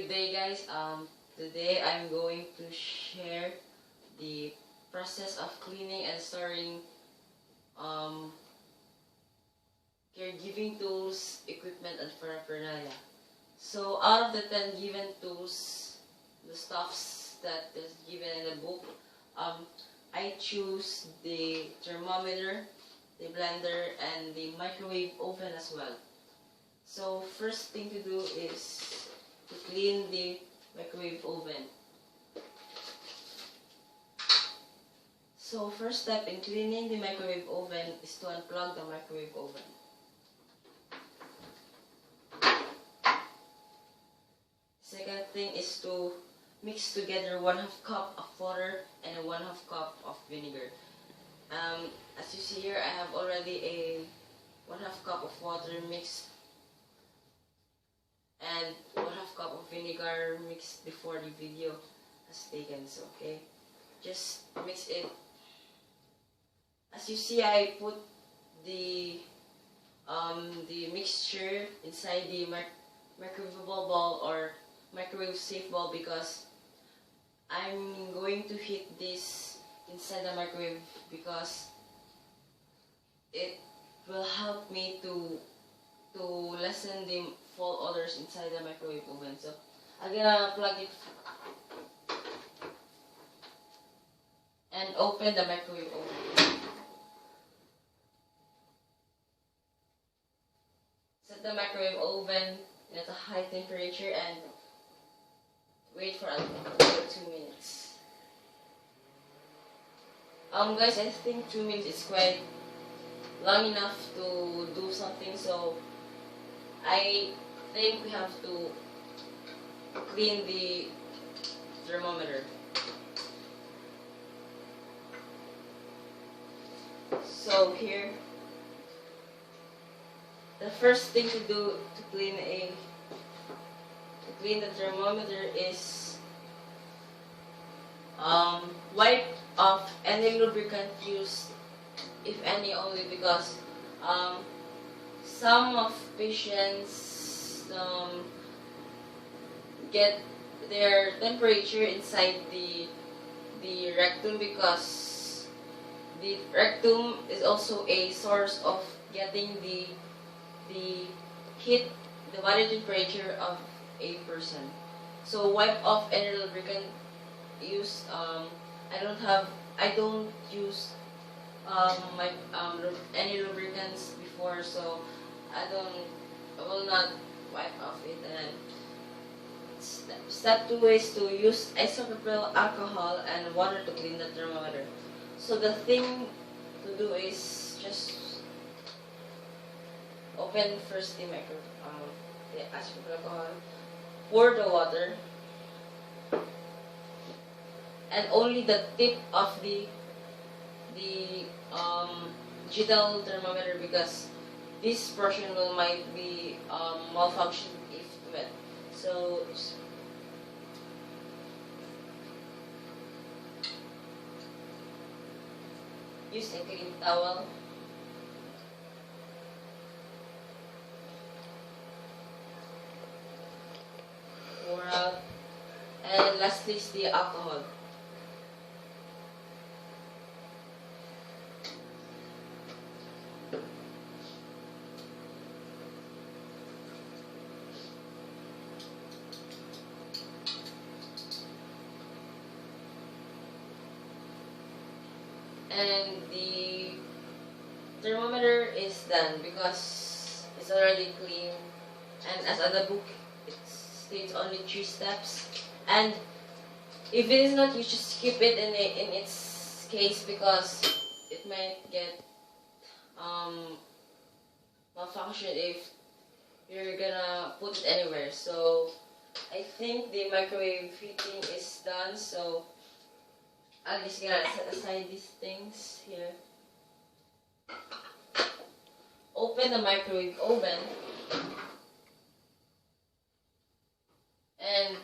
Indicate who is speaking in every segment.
Speaker 1: Good day, guys. Today I'm going to share the process of cleaning and storing caregiving tools, equipment, and paraphernalia. So out of the 10 given tools, the stuffs that is given in the book, I choose the thermometer, the blender, and the microwave oven as well. So first thing to do is to clean the microwave oven. So first step in cleaning the microwave oven is to unplug the microwave oven. Second thing is to mix together 1/2 cup of water and 1/2 cup of vinegar. As you see here, I have already a 1/2 cup of water mixed and 1/2 cup of vinegar mixed before the video has taken. So okay, just mix it. As you see, I put the mixture inside the microwavable bowl or microwave safe bowl because I'm going to heat this inside the microwave because it will help me to lessen the foul odors inside the microwave oven. So I'm gonna plug it and open the microwave oven. Set the microwave oven at a high temperature and wait for 2 minutes. Guys, I think 2 minutes is quite long enough to do something, so I think we have to clean the thermometer. So here, the first thing to do to clean the thermometer is wipe off any lubricant used, if any, only because some of patients get their temperature inside the rectum because the rectum is also a source of getting the heat, the body temperature of a person. So wipe off any lubricant used. I don't use any lubricants before, so I will not wipe off it. And step 2 is to use isopropyl alcohol and water to clean the thermometer. So the thing to do is just open first the isopropyl alcohol, pour the water, and only the tip of the digital thermometer because this portion might be malfunction if wet. So use a clean towel. Pour out, and lastly is the alcohol. And the thermometer is done because it's already clean, and as on the book it states only 3 steps, and if it is not, you just keep it in its case because it might get malfunction if you're gonna put it anywhere. So I think the microwave heating is done, so I'm just gonna set aside these things here. Open the microwave oven, and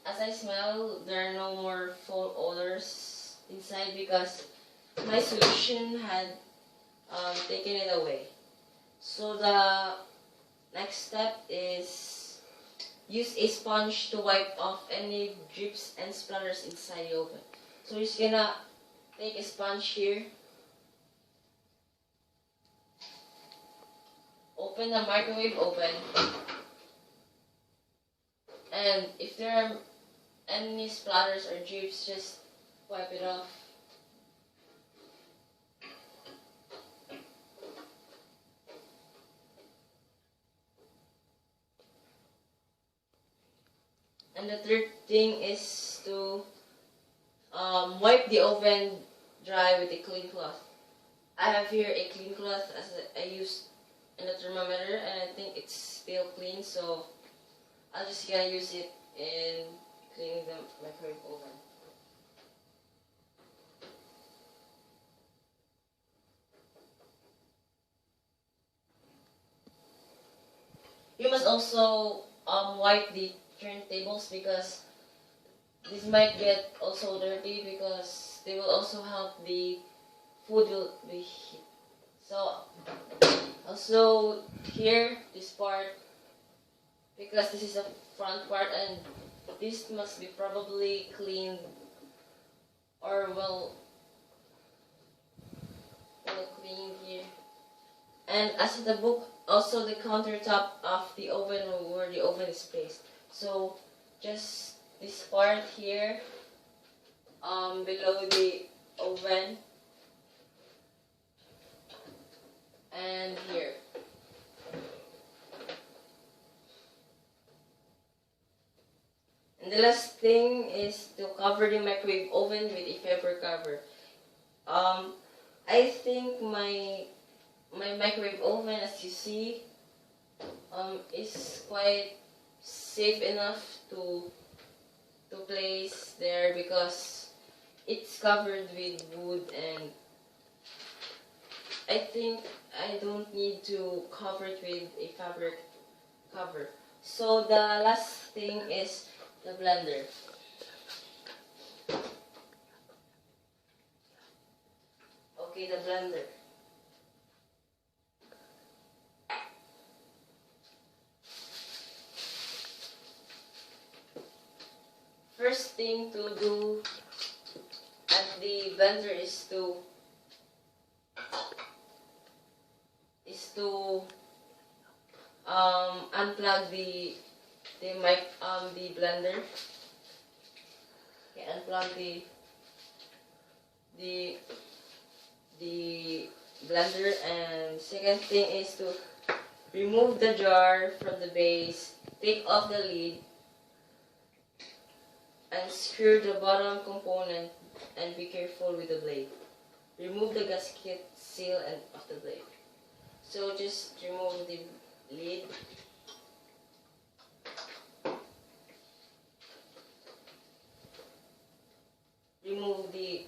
Speaker 1: as I smell, there are no more foul odors inside because my solution had taken it away. So the next step is use a sponge to wipe off any drips and splatters inside the oven. So we're just gonna take a sponge here, open the microwave oven, and if there are any splatters or drips, just wipe it off. And the third thing is to wipe the oven dry with a clean cloth. I have here a clean cloth as I used in the thermometer, and I think it's still clean, so I'm just gonna use it in cleaning the microwave oven. You must also wipe the turntables because this might get also dirty because they will also help the food will be heat. So also here this part, because this is the front part and this must be probably cleaned or well cleaned here. And as in the book, also the countertop of the oven where the oven is placed. So just this part here, below the oven, and here. And the last thing is to cover the microwave oven with a paper cover. I think my microwave oven, as you see, is quite safe enough to place there because it's covered with wood, and I think I don't need to cover it with a fabric cover. So the last thing is the blender. Okay, the blender. First thing to do at the blender is to unplug the blender. Okay, unplug the blender, and second thing is to remove the jar from the base, take off the lid, and screw the bottom component, and be careful with the blade. Remove the gasket seal and of the blade. So just remove the lid. Remove the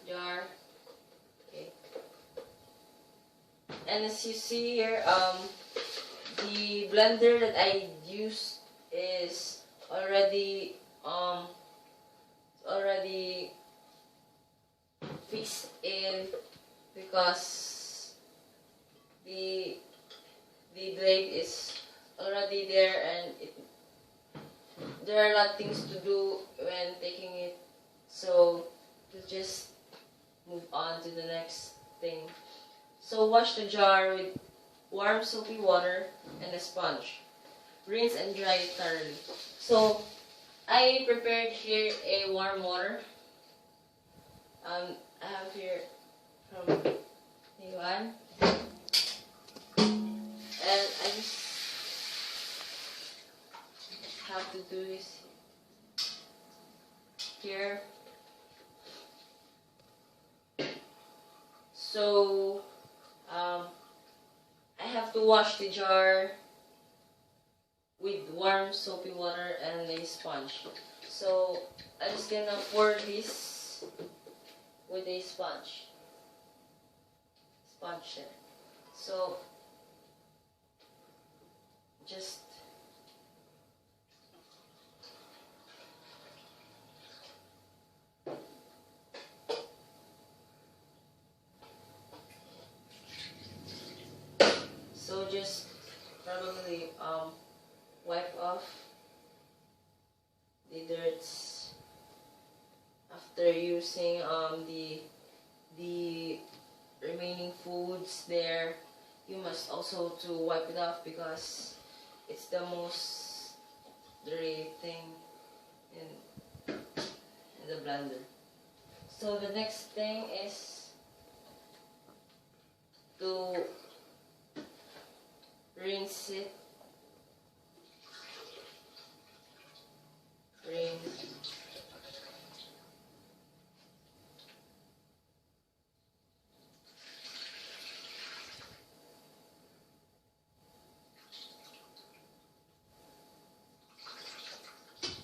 Speaker 1: jar. Okay. And as you see here, the blender that I used is already fixed in because the blade is already there, and there are a lot of things to do when taking it, so let's just move on to the next thing. So wash the jar with warm soapy water and a sponge. Rinse and dry it thoroughly. So I prepared here a warm water. I have here from Taiwan, and I just have to do this here. So I have to wash the jar with warm soapy water and a sponge. So I'm just gonna pour this with a sponge there. So just probably thoroughly wipe off the dirts after using the remaining foods there. You must also to wipe it off because it's the most dirty thing in the blender. So the next thing is to rinse it. Rinse.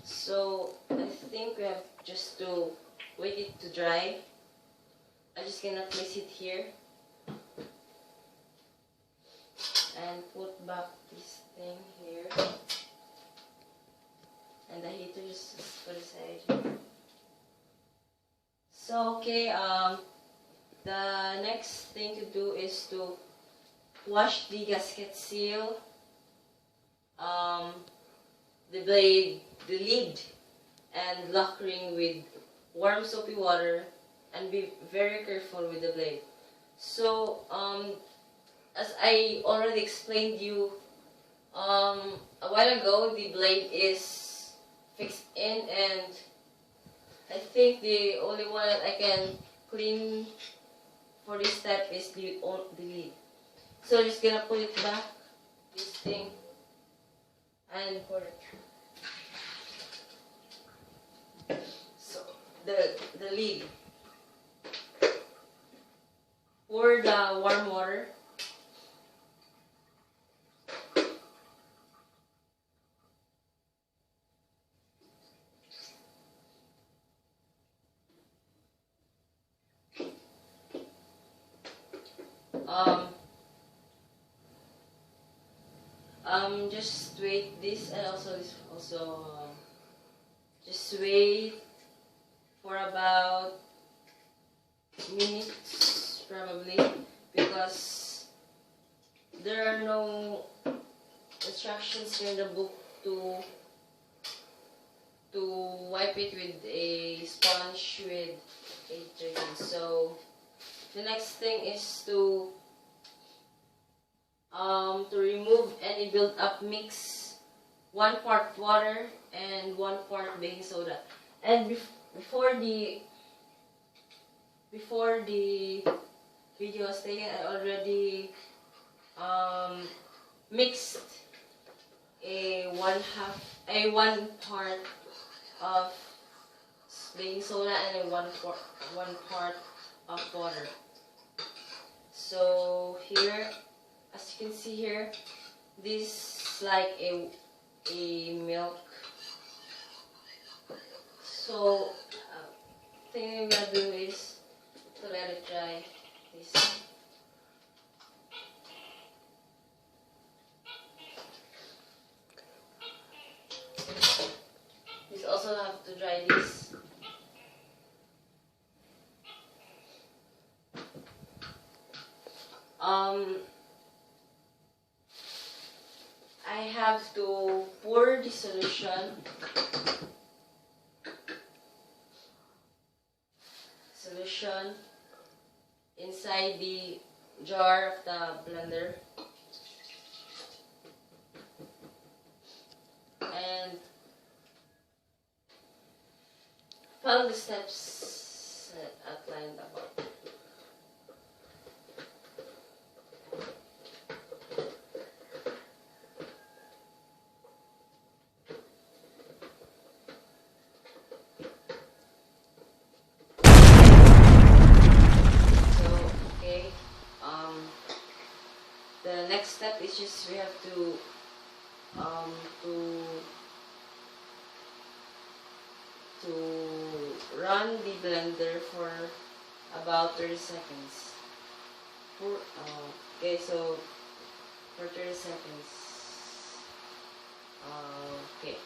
Speaker 1: So I think we have just to wait it to dry. I'm just gonna place it here and put back this thing here, and the heater just put aside here. So okay, the next thing to do is to wash the gasket seal, the blade, the lid, and lock ring with warm soapy water, and be very careful with the blade. So as I already explained you a while ago, the blade is fixed in, and I think the only one that I can clean for this step is the lid. So I'm just gonna put it back, this thing, and pour it. So the lid. Pour the warm water. Just wait this, and also this just wait for about minutes probably, because there are no instructions here in the book to wipe it with a sponge with a detergent. So the next thing is to remove any build-up mix, 1 part water and 1 part baking soda. And before the video was taken, I already mixed a 1 part of baking soda and a 1 part of water. So here, as you can see here, this is like a milk. So the thing I'm gonna do is to let it dry. This. You also have to dry this. I have to pour the solution inside the jar of the blender, and follow the steps outlined above. The next step is just we have to run the blender for about 30 seconds. Okay, so for 30 seconds. Okay.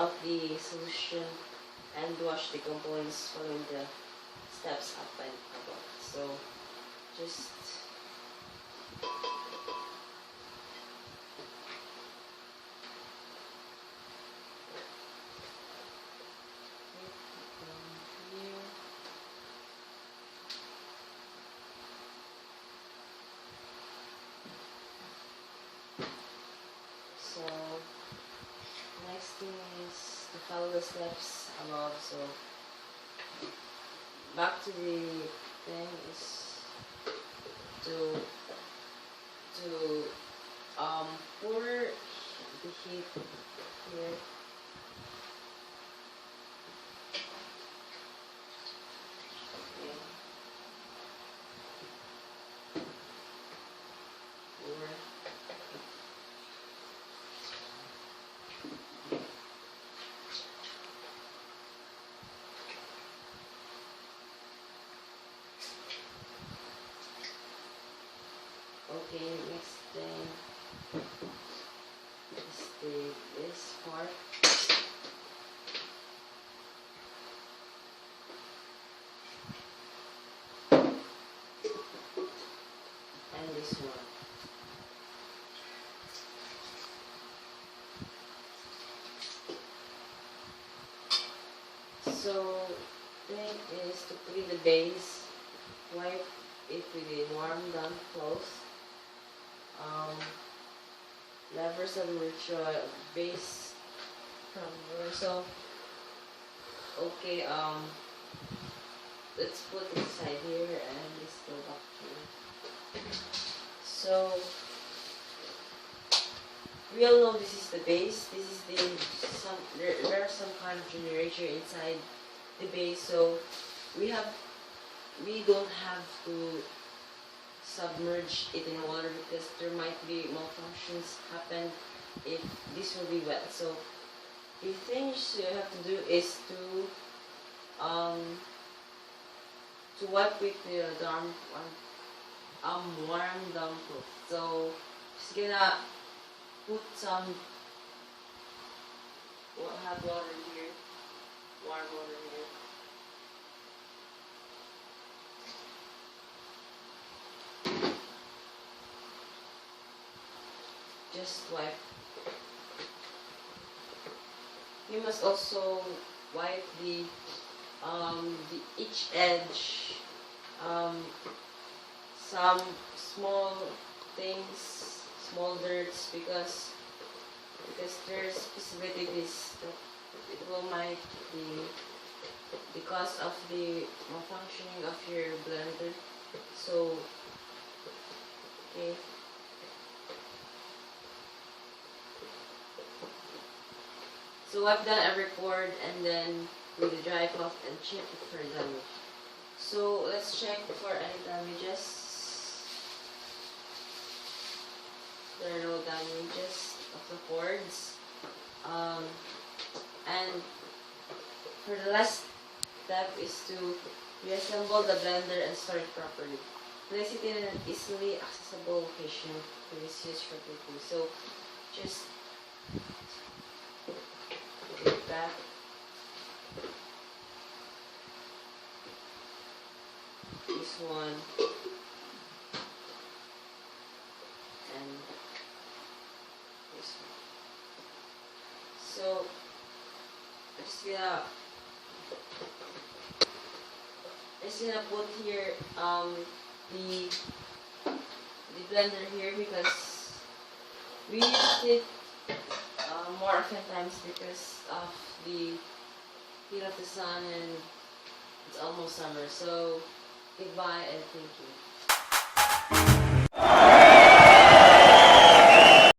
Speaker 1: out the solution and wash the components following the steps up and above. So just here. So next thing is to follow the steps above. So back to the thing is to pour the heat here. Okay. Pour. Okay, next thing is this part. And this one. So thing is to clean the base, wipe it with a warm damp cloth. Never submerge your base from here. So okay, let's put it aside here and let's go back here. So we all know this is the base. This is there are some kind of generator inside the base, so we don't have to submerge it in water because there might be malfunctions happen if this will be wet. So the things you have to do is to wipe with the warm damp cloth. So just gonna put some hot water here, warm water here. Just wipe. You must also wipe the each edge, some small things, small dirts, because there's possibilities that it will might be because of the malfunctioning of your blender. So okay. So I've done every cord and then with the dry cloth and check it for damage. So let's check for any damages. There are no damages of the cords. And for the last step is to reassemble the blender and store it properly. Place it in an easily accessible location for this use for cooking. So just put it back. This one and this one. So I'm just gonna put here the blender here because we used it more often times because of the heat of the sun and it's almost summer. So goodbye and thank you.